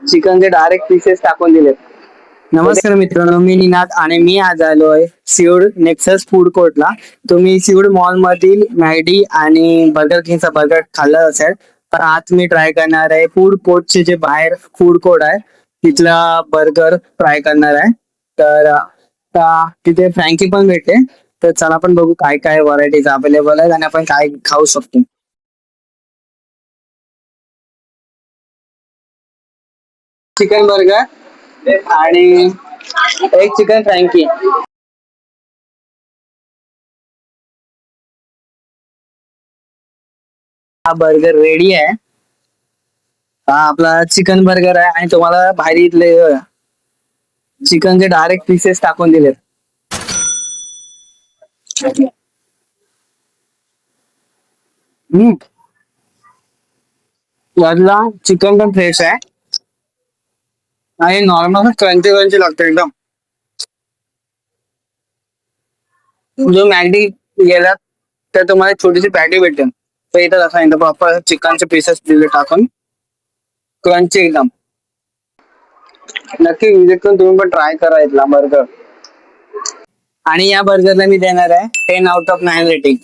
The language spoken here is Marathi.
चिकनचे डायरेक्ट पीसेस टाकून दिलेत. नमस्कार मित्रांनो, मी निनाद आणि मी आज आलो आहे सिऊड नेक्सस फूड कोर्टला. तुम्ही सिऊड मॉल मधील मॅडी आणि बर्गर किंगचा बर्गर खाल्ला असेल, तर आज मी ट्राय करणार आहे फूड कोर्टचे जे बाहेर फूड कोर्ट आहे तिथला बर्गर ट्राय करणार आहे. तर तिथे फ्रँकी पण भेटते. तर चला आपण बघू काय काय व्हरायटीज अवेलेबल आहेत आणि आपण काय खाऊ शकतो. चिकन बर्गर आणि एक चिकन फ्रँकी. हा बर्गर रेडी आहे. हा आपला चिकन बर्गर आहे आणि तुम्हाला बाहेर इथले चिकनचे डायरेक्ट पीसेस टाकून दिलेत. हम्म. यातला चिकन पण फ्रेश आहे आणि नॉर्मल क्रंची क्रंची लागतं एकदम. जो मॅगडी गेला तर तुम्हाला छोटीशी पॅटी भेटेल. तर इथं असं आहे प्रॉपर चिकनचे पीसेस दिले टाकून क्रंची एकदम. नक्की विजिट करून तुम्ही पण ट्राय करा इथला बर्गर. आणि या बर्गरला मी देणार आहे 10 आउट ऑफ 9 रेटिंग.